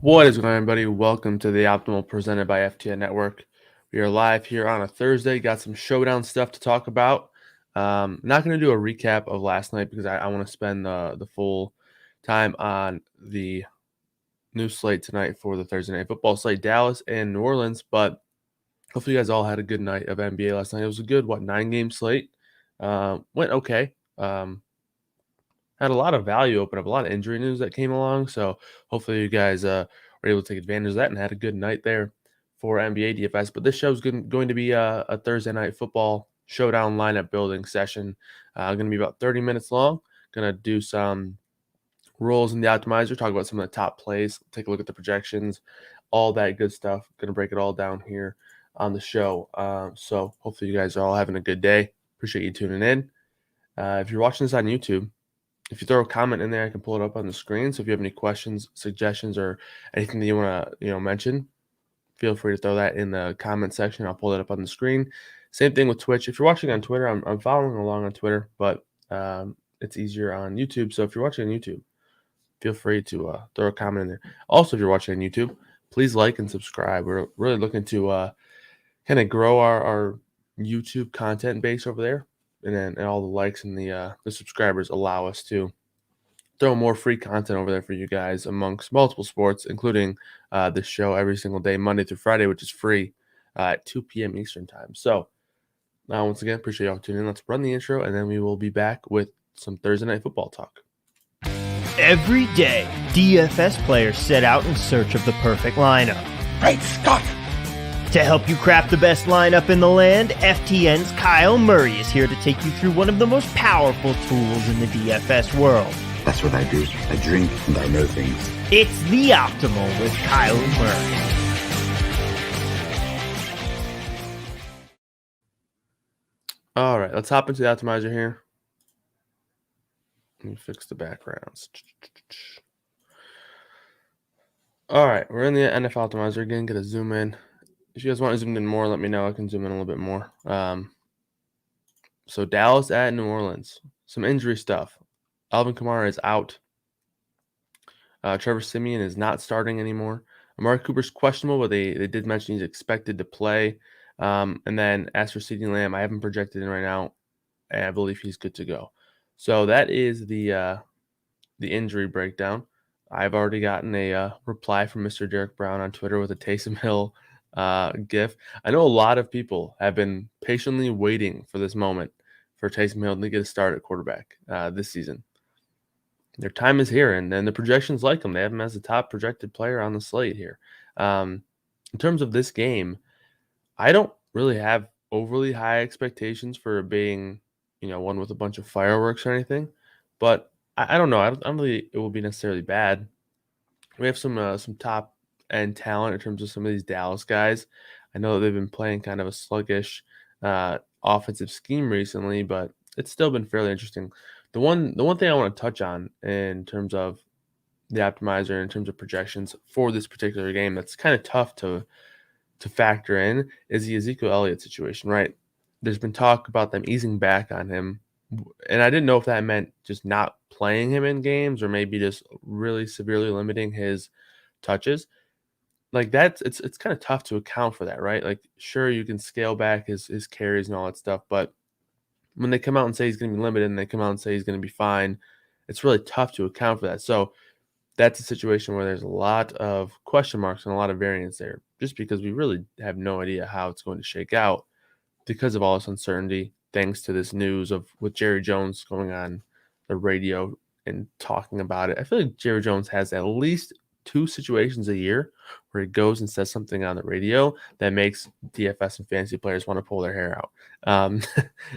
What is going on, everybody? Welcome to the Optimal presented by FTN Network. We are live here on a Thursday. Got some showdown stuff to talk about. Not going to do a recap of last night because I want to spend the full time on the new slate tonight for the Thursday night football slate, Dallas and New Orleans. But hopefully, you guys all had a good night of NBA last night. It was a good, 9-game slate. Went okay. Had a lot of value open up, a lot of injury news that came along. So hopefully you guys were able to take advantage of that and had a good night there for NBA DFS. But this show is going to be a Thursday night football showdown lineup building session. Going to be about 30 minutes long. Going to do some roles in the optimizer, talk about some of the top plays, take a look at the projections, all that good stuff. Going to break it all down here on the show. So hopefully you guys are all having a good day. Appreciate you tuning in. If you're watching this on YouTube, if you throw a comment in there, I can pull it up on the screen. So if you have any questions, suggestions, or anything that you want to mention, feel free to throw that in the comment section. I'll pull it up on the screen. Same thing with Twitch. If you're watching on Twitter, I'm following along on Twitter, but it's easier on YouTube. So if you're watching on YouTube, feel free to throw a comment in there. Also, if you're watching on YouTube, please like and subscribe. We're really looking to kind of grow our YouTube content base over there. And all the likes and the subscribers allow us to throw more free content over there for you guys amongst multiple sports, including this show every single day, Monday through Friday, which is free at 2 p.m. Eastern time. So once again, appreciate you all tuning in. Let's run the intro, and then we will be back with some Thursday night football talk. Every day, DFS players set out in search of the perfect lineup. Great Scott! To help you craft the best lineup in the land, FTN's Kyle Murray is here to take you through one of the most powerful tools in the DFS world. That's what I do. I drink and I know things. It's The Optimal with Kyle Murray. All right, let's hop into the optimizer here. Let me fix the backgrounds. All right, we're in the NFL optimizer again. Get a zoom in. If you guys want to zoom in more, let me know. I can zoom in a little bit more. So Dallas at New Orleans. Some injury stuff. Alvin Kamara is out. Trevor Siemian is not starting anymore. Amari Cooper's questionable, but they did mention he's expected to play. And then as for CeeDee Lamb, I haven't projected in right now, and I believe he's good to go. So that is the injury breakdown. I've already gotten a reply from Mr. Derek Brown on Twitter with a Taysom Hill GIF. I know a lot of people have been patiently waiting for this moment for Taysom Hill to get a start at quarterback this season. Their time is here, and the projections like him. They have him as the top projected player on the slate here. In terms of this game, I don't really have overly high expectations for it being, one with a bunch of fireworks or anything. But I don't know. I don't really it will be necessarily bad. We have some top end talent in terms of some of these Dallas guys. I know that they've been playing kind of a sluggish offensive scheme recently, but it's still been fairly interesting. The one thing I want to touch on in terms of the optimizer, in terms of projections for this particular game, that's kind of tough to factor in, is the Ezekiel Elliott situation, right? There's been talk about them easing back on him, and I didn't know if that meant just not playing him in games or maybe just really severely limiting his touches. Like it's kind of tough to account for that, right? Like, sure, you can scale back his carries and all that stuff, but when they come out and say he's going to be limited and they come out and say he's going to be fine, it's really tough to account for that. So that's a situation where there's a lot of question marks and a lot of variance there, just because we really have no idea how it's going to shake out because of all this uncertainty, thanks to this news of with Jerry Jones going on the radio and talking about it. I feel like Jerry Jones has at least 2 situations a year where he goes and says something on the radio that makes DFS and fantasy players want to pull their hair out.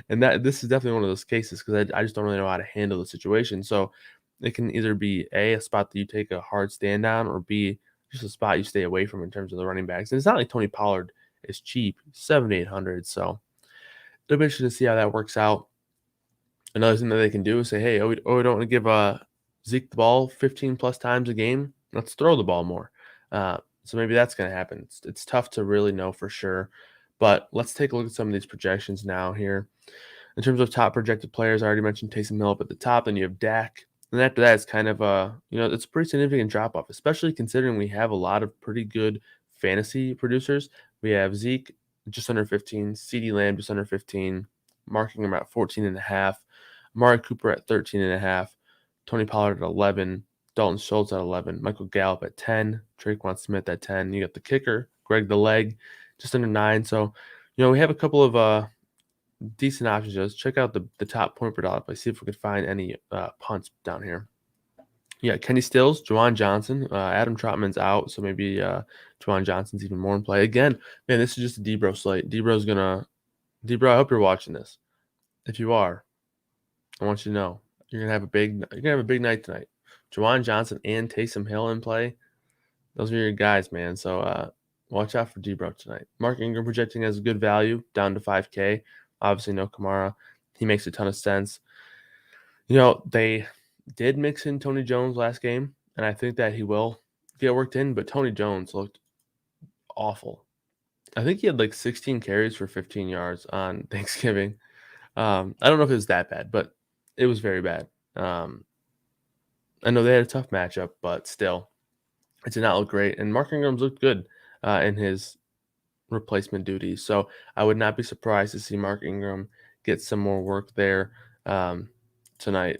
And this is definitely one of those cases because I just don't really know how to handle the situation. So it can either be A, a spot that you take a hard stand on, or B, just a spot you stay away from in terms of the running backs. And it's not like Tony Pollard is cheap, 7,800. So it'll be interesting to see how that works out. Another thing that they can do is say, hey, we don't want to give Zeke the ball 15 plus times a game. Let's throw the ball more. So maybe that's going to happen. It's tough to really know for sure. But let's take a look at some of these projections now here. In terms of top projected players, I already mentioned Taysom Hill up at the top. Then you have Dak And after that, it's kind of it's a pretty significant drop off, especially considering we have a lot of pretty good fantasy producers. We have Zeke just under 15, CeeDee Lamb just under 15, Mark Ingram at 14.5, Amari Cooper at 13.5, Tony Pollard at 11, Dalton Schultz at 11, Michael Gallup at 10, Traquan Smith at 10. You got the kicker, Greg the Leg, just under 9. So, we have a couple of decent options. Let's check out the top point per dollar play. See if we could find any punts down here. Yeah, Kenny Stills, Juwan Johnson, Adam Trotman's out, so maybe Juwan Johnson's even more in play. Again, man, this is just a Debro slate. Debro, I hope you're watching this. If you are, I want you to know you're gonna have a big night tonight. Juwan Johnson and Taysom Hill in play. Those are your guys, man. So watch out for Debro tonight. Mark Ingram projecting as a good value, down to 5K. Obviously, no Kamara. He makes a ton of sense. They did mix in Tony Jones last game, and I think that he will get worked in, but Tony Jones looked awful. I think he had like 16 carries for 15 yards on Thanksgiving. I don't know if it was that bad, but it was very bad. I know they had a tough matchup, but still, it did not look great. And Mark Ingram's looked good in his replacement duties. So I would not be surprised to see Mark Ingram get some more work there tonight.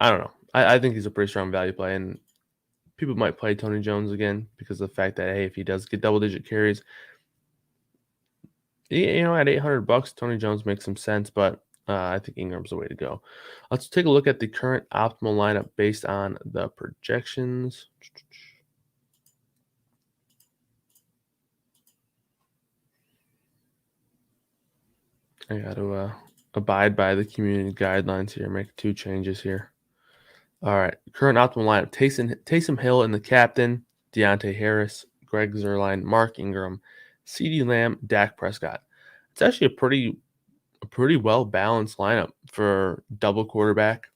I don't know. I think he's a pretty strong value play, and people might play Tony Jones again because of the fact that, hey, if he does get double-digit carries, at $800, Tony Jones makes some sense, but I think Ingram's the way to go. Let's take a look at the current optimal lineup based on the projections. I got to abide by the community guidelines here, make 2 changes here. All right, current optimal lineup: Taysom Hill in the captain, Deontay Harris, Greg Zuerlein, Mark Ingram, CeeDee Lamb, Dak Prescott. It's actually a pretty well balanced lineup for double quarterback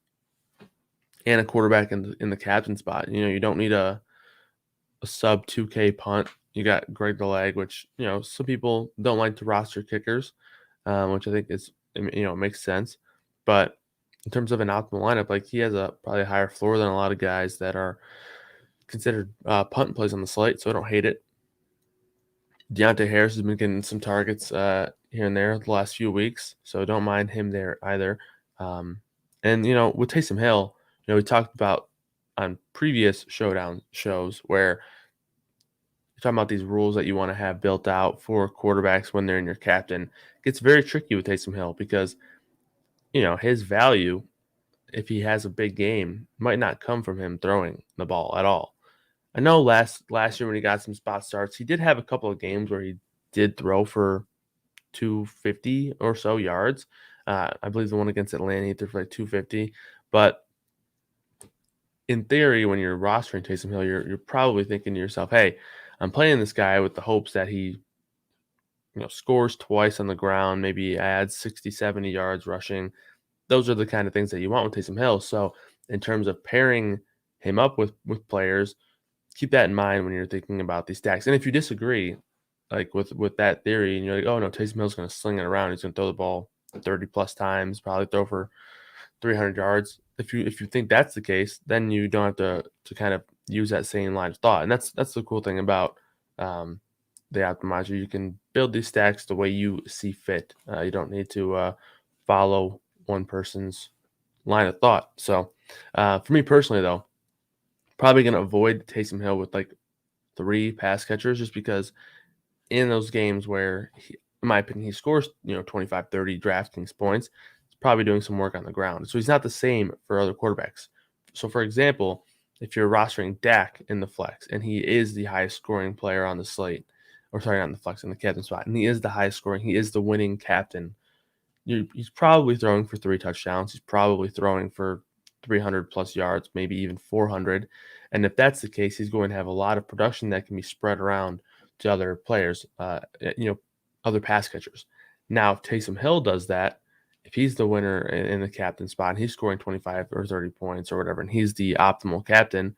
and a quarterback in the captain spot. You don't need a sub 2K punt. You got Greg the Leg, which some people don't like to roster kickers, which I think is makes sense, but in terms of an optimal lineup, like he has probably a higher floor than a lot of guys that are considered punt plays on the slate, so I don't hate it. Deontay Harris has been getting some targets here and there the last few weeks, so don't mind him there either. And with Taysom Hill, we talked about on previous showdown shows where you're talking about these rules that you want to have built out for quarterbacks when they're in your captain. It gets very tricky with Taysom Hill because his value, if he has a big game, might not come from him throwing the ball at all. I know last year when he got some spot starts, he did have a couple of games where he did throw for 250 or so yards. I believe the one against Atlanta, he threw for like 250. But in theory, when you're rostering Taysom Hill, you're probably thinking to yourself, hey, I'm playing this guy with the hopes that he scores twice on the ground, maybe adds 60, 70 yards rushing. Those are the kind of things that you want with Taysom Hill. So in terms of pairing him up with players, keep that in mind when you're thinking about these stacks. And if you disagree, like with that theory, and you're like, oh no, Taysom Hill's going to sling it around, he's going to throw the ball 30 plus times, probably throw for 300 yards. If you think that's the case, then you don't have to kind of use that same line of thought. And that's the cool thing about the optimizer. You can build these stacks the way you see fit. You don't need to follow one person's line of thought. So for me personally, though, probably going to avoid Taysom Hill with like 3 pass catchers just because in those games where, in my opinion, he scores 25, 30 DraftKings points, he's probably doing some work on the ground. So he's not the same for other quarterbacks. So, for example, if you're rostering Dak in the flex and he is the highest scoring player on the slate, or sorry, not in the flex, in the captain spot, and he is the highest scoring, he is the winning captain, he's probably throwing for 3 touchdowns. He's probably throwing for 300 plus yards, maybe even 400. And if that's the case, he's going to have a lot of production that can be spread around to other players, other pass catchers. Now, if Taysom Hill does that, if he's the winner in the captain spot and he's scoring 25 or 30 points or whatever, and he's the optimal captain,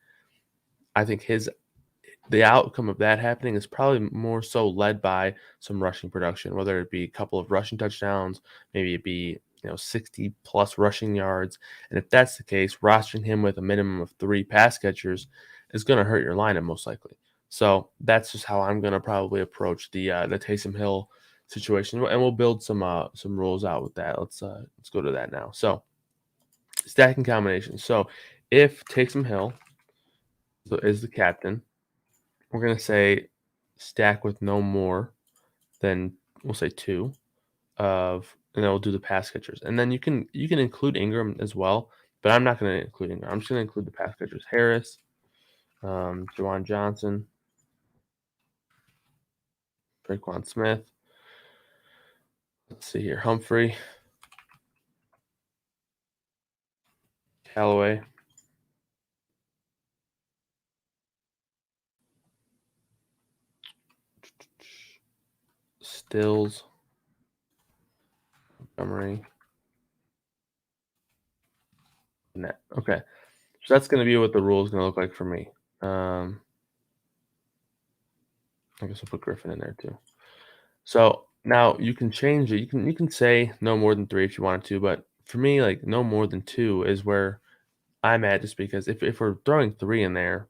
I think the outcome of that happening is probably more so led by some rushing production, whether it be a couple of rushing touchdowns, maybe it be 60 plus rushing yards. And if that's the case, rostering him with a minimum of 3 pass catchers is going to hurt your lineup most likely. So that's just how I'm going to probably approach the Taysom Hill situation, and we'll build some rules out with that. Let's go to that now. So stacking combinations. So if Taysom Hill is the captain, we're going to say stack with no more than, we'll say 2 and then we'll do the pass catchers. And then you can include Ingram as well, but I'm not going to include Ingram. I'm just going to include the pass catchers: Harris, Juwan Johnson, Traquan Smith. Let's see here: Humphrey, Callaway, Stills, Montgomery, Net. Okay, so that's going to be what the rule is going to look like for me. I guess I'll put Griffin in there too. So now you can change it. You can say no more than 3 if you wanted to, but for me, like no more than 2 is where I'm at, just because if we're throwing 3 in there,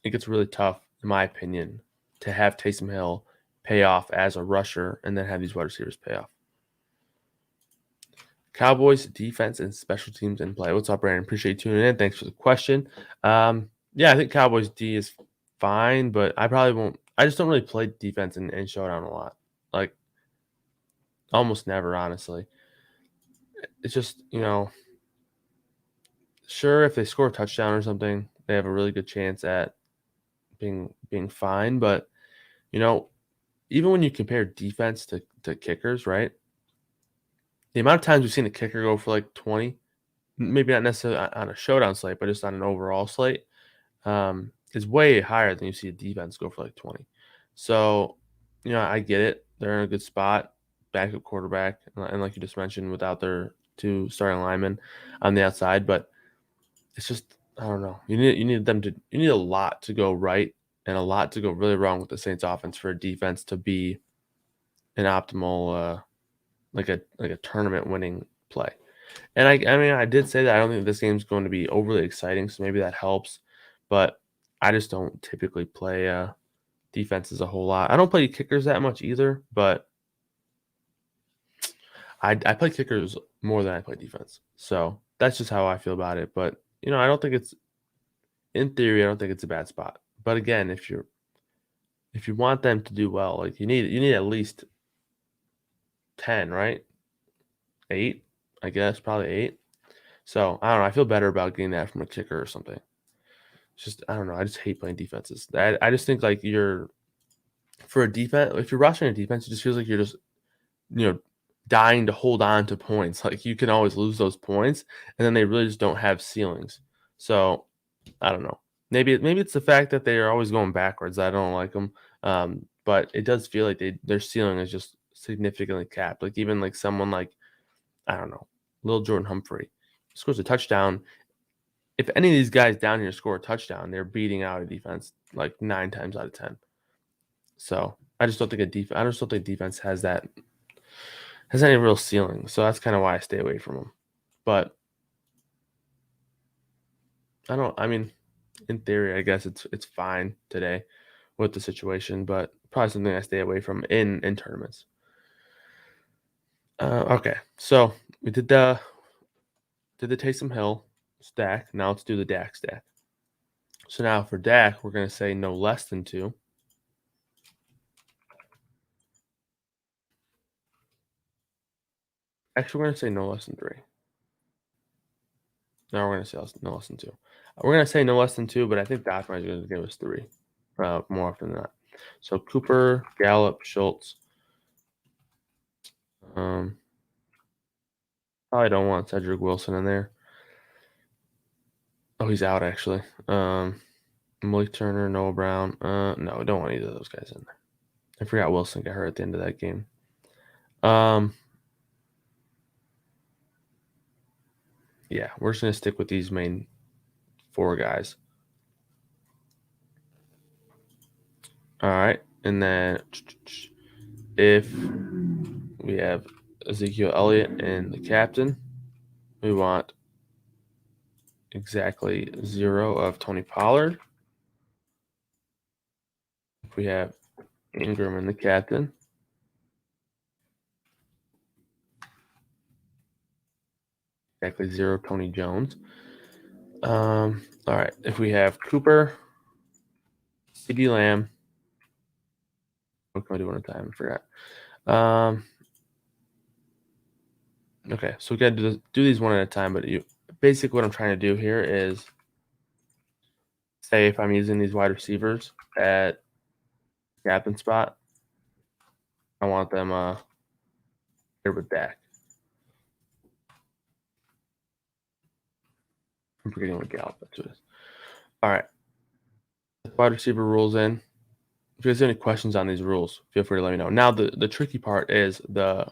it gets really tough, in my opinion, to have Taysom Hill pay off as a rusher and then have these wide receivers pay off. Cowboys defense and special teams in play. What's up, Brandon? Appreciate you tuning in. Thanks for the question. Yeah, I think Cowboys D is fine, but I probably won't. I just don't really play defense in Showdown a lot. Like, almost never, honestly. It's just, sure, if they score a touchdown or something, they have a really good chance at being fine. But, even when you compare defense to kickers, right? The amount of times we've seen a kicker go for like 20, maybe not necessarily on a showdown slate, but just on an overall slate, is way higher than you see a defense go for like 20. So, I get it. They're in a good spot, backup quarterback, and like you just mentioned, without their 2 starting linemen on the outside. But it's just, I don't know. You need a lot to go right and a lot to go really wrong with the Saints offense for a defense to be an optimal, like a tournament winning play. And I mean, I did say that I don't think this game's going to be overly exciting, so maybe that helps. But I just don't typically play defenses a whole lot. I don't play kickers that much either, but I play kickers more than I play defense. So that's just how I feel about it. But I don't think it's, in theory, I don't think it's a bad spot. But again, if you want them to do well, like you need at least 10, right? 8, I guess, probably 8. So I don't know. I feel better about getting that from a kicker or something. It's just, I don't know. I just hate playing defenses. I just think like for a defense, if you're rushing a defense, it just feels like you're just, dying to hold on to points. Like you can always lose those points, and then they really just don't have ceilings. So I don't know. Maybe it's the fact that they are always going backwards. I don't like them. But it does feel like their ceiling is just significantly capped. Like even like someone like, I don't know, little Jordan Humphrey scores a touchdown. If any of these guys down here score a touchdown, they're beating out a defense like 9 times out of 10. So I just don't think defense has any real ceiling. So that's kind of why I stay away from them. But I mean, in theory, I guess it's fine today with the situation, but probably something I stay away from in tournaments. Okay, so we did the Taysom Hill stack. Now let's do the Dak stack. So now for Dak, we're going to say no less than 2. Actually, we're going to say no less than 3. No, we're going to say no less than 2. We're going to say no less than 2, but I think Doc is going to give us 3 more often than not. So Cooper, Gallup, Schultz. Probably don't want Cedric Wilson in there. Oh, he's out actually. Malik Turner, Noah Brown. No, we don't want either of those guys in there. I forgot Wilson got hurt at the end of that game. Yeah, we're just gonna stick with these main 4 guys. All right, and then if we have Ezekiel Elliott and the captain. We want exactly 0 of Tony Pollard. If we have Ingram and the captain, exactly 0 Tony Jones. All right. If we have Cooper, CeeDee Lamb, what can we do one at a time? I forgot. Okay, so we got to do these one at a time. But basically, what I'm trying to do here is say if I'm using these wide receivers at captain spot, I want them here with Dak. I'm forgetting what Gallup that's what it is. All right. Wide receiver rules in. If you guys have any questions on these rules, feel free to let me know. Now, the tricky part is the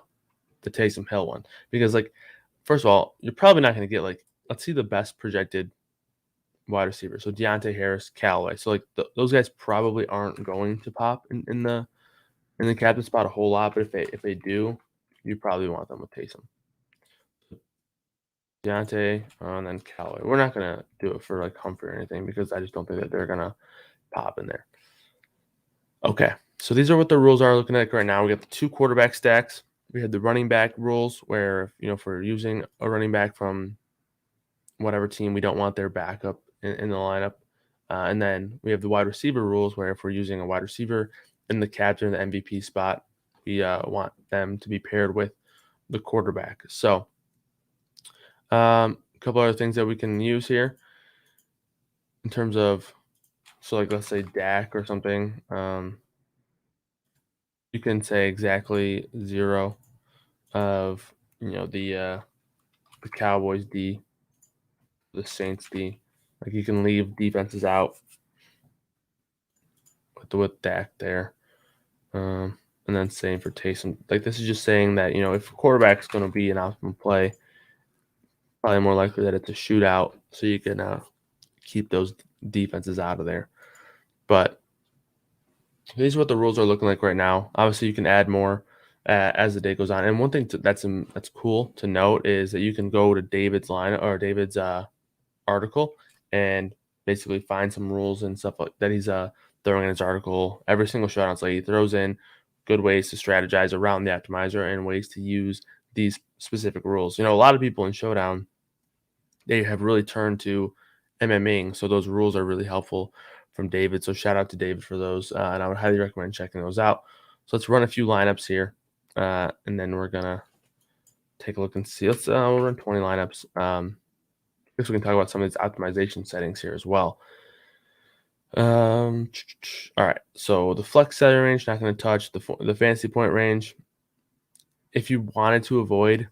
Taysom Hill one. Because, like, first of all, you're probably not going to get, like, let's see the best projected wide receiver. So, Deontay Harris, Callaway. So, like, those guys probably aren't going to pop in the captain spot a whole lot. But if they do, you probably want them with Taysom. Deontay, and then Callaway. We're not going to do it for, like, Humphrey or anything because I just don't think that they're going to pop in there. Okay, so these are what the rules are looking at right now. We got the 2 quarterback stacks. We had the running back rules where, if we're using a running back from whatever team, we don't want their backup in the lineup. And then we have the wide receiver rules where if we're using a wide receiver in the captain, the MVP spot, we want them to be paired with the quarterback. So a couple other things that we can use here in terms of, so like let's say Dak or something. You can say exactly 0 of the Cowboys D, the Saints D. Like you can leave defenses out with Dak there, and then same for Taysom. Like this is just saying that if a quarterback is going to be an optimal play, probably more likely that it's a shootout, so you can keep those defenses out of there. But these are what the rules are looking like right now. Obviously, you can add more as the day goes on. And one thing that's cool to note is that you can go to David's line or David's article and basically find some rules and stuff like that he's throwing in his article. Every single showdown slate he throws in good ways to strategize around the optimizer and ways to use these specific rules. A lot of people in Showdown, they have really turned to MMing, so those rules are really helpful from David. So shout out to David for those, and I would highly recommend checking those out. So let's run a few lineups here, and then we're gonna take a look and see. We'll run 20 lineups. I guess we can talk about some of these optimization settings here as well. All right. So the flex setting range, not going to touch the fantasy point range. If you wanted to avoid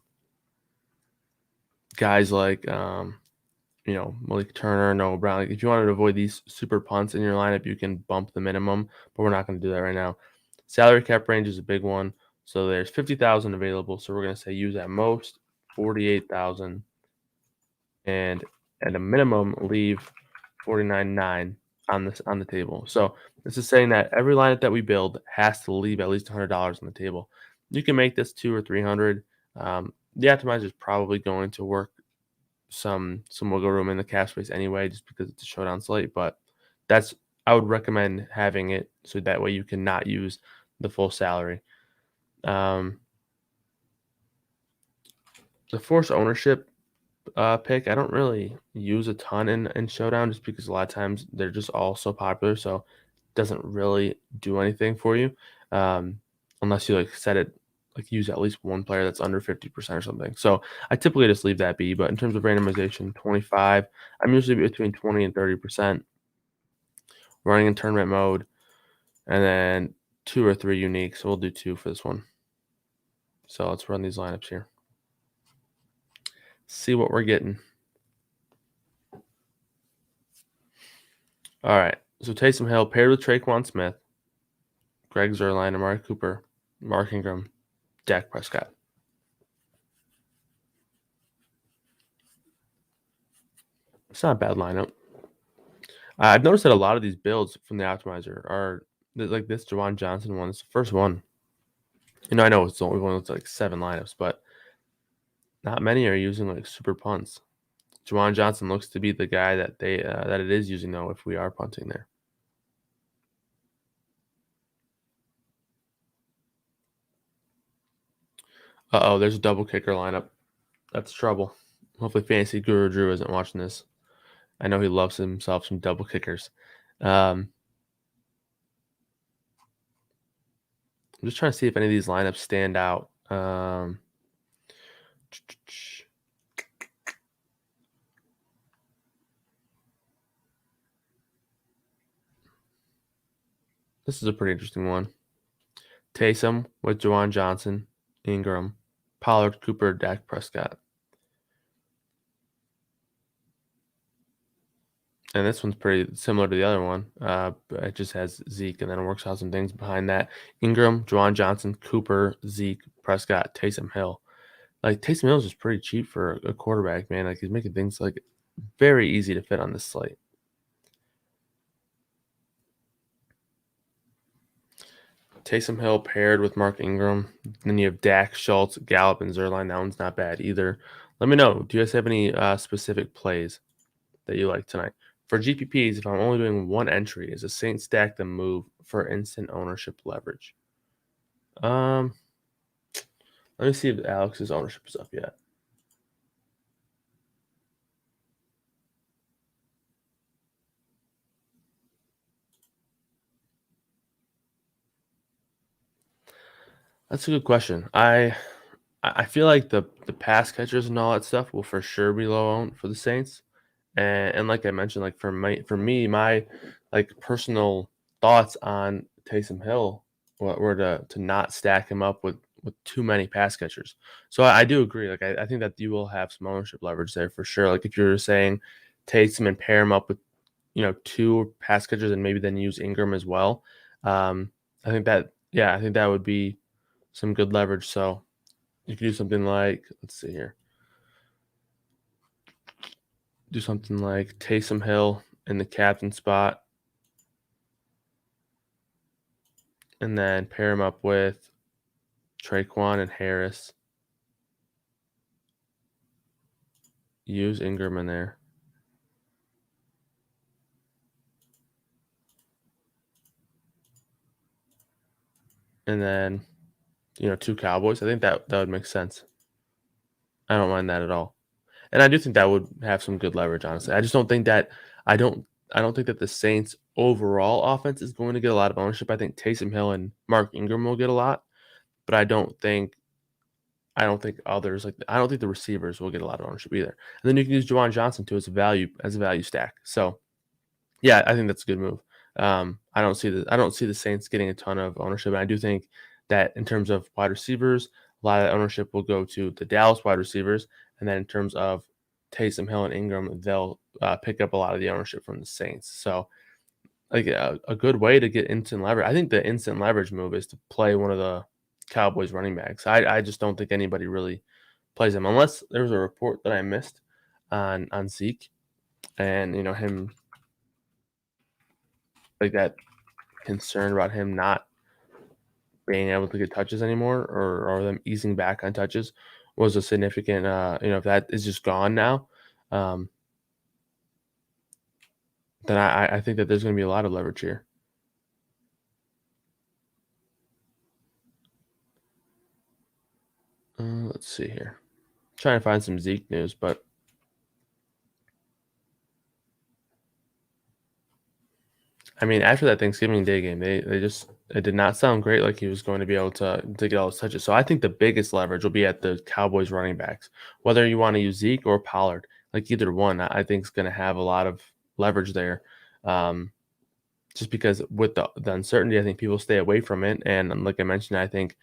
guys like Malik Turner, Noah Brown. Like if you wanted to avoid these super punts in your lineup, you can bump the minimum, but we're not going to do that right now. Salary cap range is a big one. So there's 50,000 available. So we're going to say use at most 48,000 and at a minimum leave 49.9 on the table. So this is saying that every lineup that we build has to leave at least $100 on the table. You can make this 200 or 300. The optimizer is probably going to work some wiggle room in the cap space anyway, just because it's a showdown slate. But I would recommend having it so that way you cannot use the full salary. The forced ownership pick, I don't really use a ton in showdown just because a lot of times they're just all so popular, so it doesn't really do anything for you unless you set it. Like use at least one player that's under 50% or something. So I typically just leave that be. But in terms of randomization, 25, I'm usually between 20 and 30% running in tournament mode, and then 2 or 3 unique. So we'll do 2 for this one. So let's run these lineups here. See what we're getting. All right. So Taysom Hill paired with Traquan Smith, Greg Zuerlein, Amari Cooper, Mark Ingram, Dak Prescott. It's not a bad lineup. I've noticed that a lot of these builds from the optimizer are like this Jawan Johnson one. It's the first one I know it's only like 7 lineups, but not many are using like super punts. Juwan Johnson looks to be the guy that that it is using though if we are punting there. Uh-oh, there's a double kicker lineup. That's trouble. Hopefully Fantasy Guru Drew isn't watching this. I know he loves himself some double kickers. I'm just trying to see if any of these lineups stand out. This is a pretty interesting one. Taysom with Juwan Johnson, Ingram, Pollard, Cooper, Dak Prescott. And this one's pretty similar to the other one. But it just has Zeke, and then it works out some things behind that. Ingram, Juwan Johnson, Cooper, Zeke, Prescott, Taysom Hill. Like, Taysom Hill is just pretty cheap for a quarterback, man. Like, he's making things, like, very easy to fit on this slate. Taysom Hill paired with Mark Ingram. Then you have Dak, Schultz, Gallup, and Zerline. That one's not bad either. Let me know. Do you guys have any specific plays that you like tonight? For GPPs, if I'm only doing one entry, is a Saints stack the move for instant ownership leverage? Let me see if Alex's ownership is up yet. That's a good question. I feel like the pass catchers and all that stuff will for sure be low owned for the Saints. And like I mentioned, like for me, my like personal thoughts on Taysom Hill were to not stack him up with too many pass catchers. So I do agree. Like I think that you will have some ownership leverage there for sure. Like if you're saying Taysom and pair him up with 2 pass catchers and maybe then use Ingram as well. I think that would be some good leverage. So you could do something like, let's see here. Do something like Taysom Hill in the captain spot. And then pair him up with Traquan and Harris. Use Ingram in there. And then, 2 Cowboys. I think that would make sense. I don't mind that at all. And I do think that would have some good leverage, honestly. I just don't think that I don't think that the Saints overall offense is going to get a lot of ownership. I think Taysom Hill and Mark Ingram will get a lot, but I don't think others I don't think the receivers will get a lot of ownership either. And then you can use Juwan Johnson too as a value stack. So yeah, I think that's a good move. I don't see the Saints getting a ton of ownership. And I do think that in terms of wide receivers, a lot of that ownership will go to the Dallas wide receivers. And then in terms of Taysom Hill and Ingram, they'll pick up a lot of the ownership from the Saints. So like a good way to get instant leverage. I think the instant leverage move is to play one of the Cowboys running backs. I just don't think anybody really plays him unless there was a report that I missed on Zeke and him like that concern about him not being able to get touches anymore or them easing back on touches was a significant if that is just gone now, then I think that there's going to be a lot of leverage here. Let's see here. Trying to find some Zeke news, but I mean, after that Thanksgiving Day game, it did not sound great like he was going to be able to get all his touches. So I think the biggest leverage will be at the Cowboys running backs, whether you want to use Zeke or Pollard. Like either one, I think is going to have a lot of leverage there. Just because with the uncertainty, I think people stay away from it. And like I mentioned, I think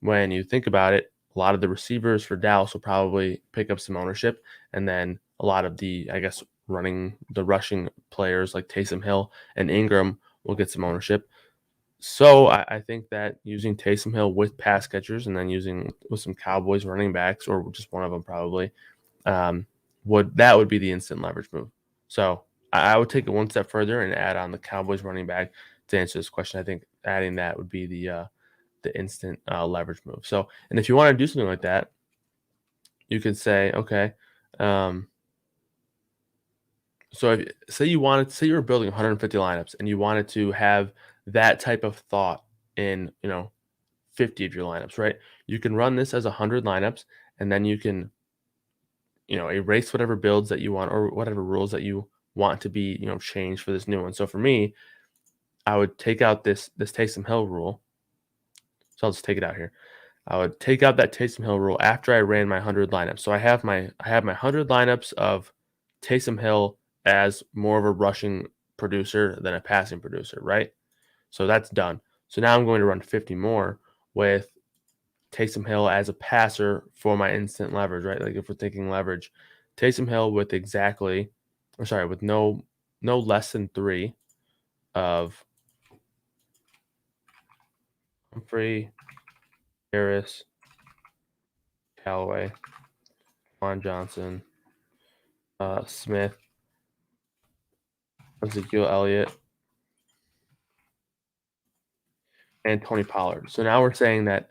when you think about it, a lot of the receivers for Dallas will probably pick up some ownership. And then a lot of the, I guess, rushing players like Taysom Hill and Ingram will get some ownership. So I think that using Taysom Hill with pass catchers and then using with some Cowboys running backs or just one of them probably would be the instant leverage move. So I would take it one step further and add on the Cowboys running back to answer this question. I think adding that would be the the instant leverage move. So, and if you want to do something like that, you could say, okay, so if, say you were building 150 lineups and you wanted to have that type of thought in, 50 of your lineups, right? You can run this as 100 lineups, and then you can, erase whatever builds that you want or whatever rules that you want to be, changed for this new one. So for me, I would take out this Taysom Hill rule. So I'll just take it out here. I would take out that Taysom Hill rule after I ran my 100 lineups. So I have my 100 lineups of Taysom Hill as more of a rushing producer than a passing producer, right? So that's done. So now I'm going to run 50 more with Taysom Hill as a passer for my instant leverage, right? Like if we're thinking leverage, Taysom Hill with with no less than 3 of Humphrey, Harris, Callaway, Juwan Johnson, Smith, Ezekiel, Elliott, and Tony Pollard. So now we're saying that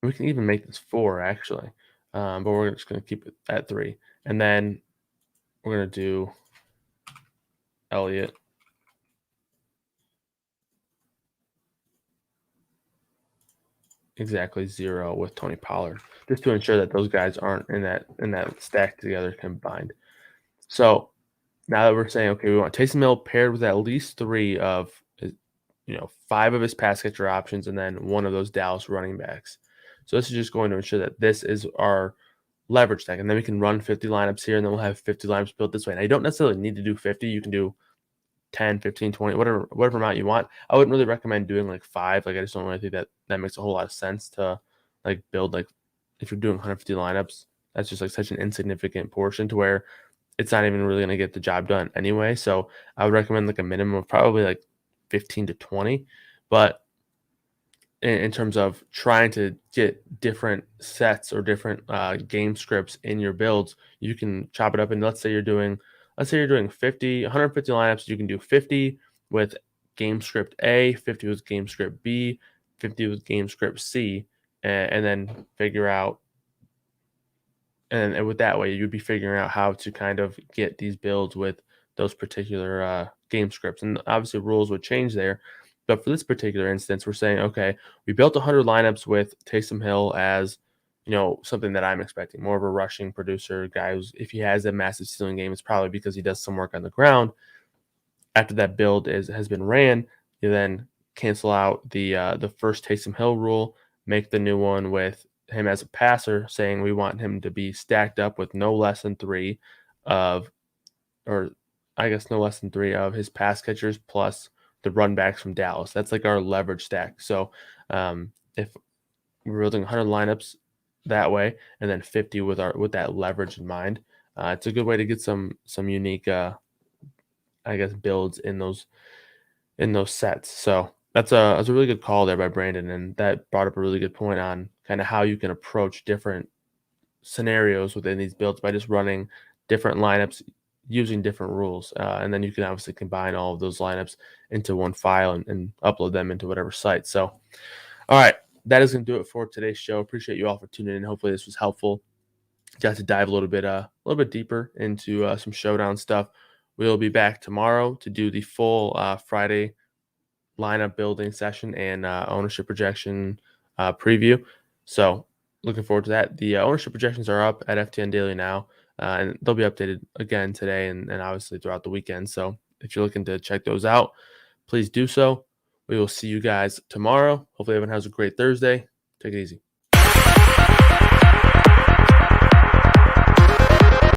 we can even make this 4 actually, but we're just going to keep it at 3, and then we're going to do Elliott, exactly 0 with Tony Pollard, just to ensure that those guys aren't in that stack together combined. So now that we're saying, okay, we want Taysom Hill paired with at least 3 of 5 of his pass catcher options, and then 1 of those Dallas running backs. So this is just going to ensure that this is our leverage stack, and then we can run 50 lineups here, and then we'll have 50 lineups built this way. And you don't necessarily need to do 50. You can do 10, 15, 20, whatever amount you want. I wouldn't really recommend doing like 5. Like I just don't really think that makes a whole lot of sense to like build, like if you're doing 150 lineups, that's just like such an insignificant portion to where it's not even really going to get the job done anyway. So I would recommend like a minimum of probably like 15 to 20. But in terms of trying to get different sets or different game scripts in your builds, you can chop it up. And let's say you're doing 150 lineups. You can do 50 with game script A, 50 with game script B, 50 with game script C, and then figure out. And with that way, you'd be figuring out how to kind of get these builds with those particular game scripts. And obviously rules would change there. But for this particular instance, we're saying, okay, we built 100 lineups with Taysom Hill as, something that I'm expecting, more of a rushing producer, guy who's, if he has a massive ceiling game, it's probably because he does some work on the ground. After that build has been ran, you then cancel out the first Taysom Hill rule, make the new one with him as a passer, saying we want him to be stacked up with no less than 3 of his pass catchers plus the run backs from Dallas. That's like our leverage stack. So if we're building 100 lineups that way, and then 50 with that leverage in mind, it's a good way to get some unique, builds in those sets. So that's a really good call there by Brandon, and that brought up a really good point on kind of how you can approach different scenarios within these builds by just running different lineups using different rules. And then you can obviously combine all of those lineups into one file and upload them into whatever site. So, all right, that is going to do it for today's show. Appreciate you all for tuning in. Hopefully this was helpful. Got to dive a little bit deeper into some showdown stuff. We'll be back tomorrow to do the full Friday lineup building session and ownership projection preview. So looking forward to that. The ownership projections are up at FTN Daily now, and they'll be updated again today and obviously throughout the weekend. So if you're looking to check those out, please do so. We will see you guys tomorrow. Hopefully everyone has a great Thursday. Take it easy.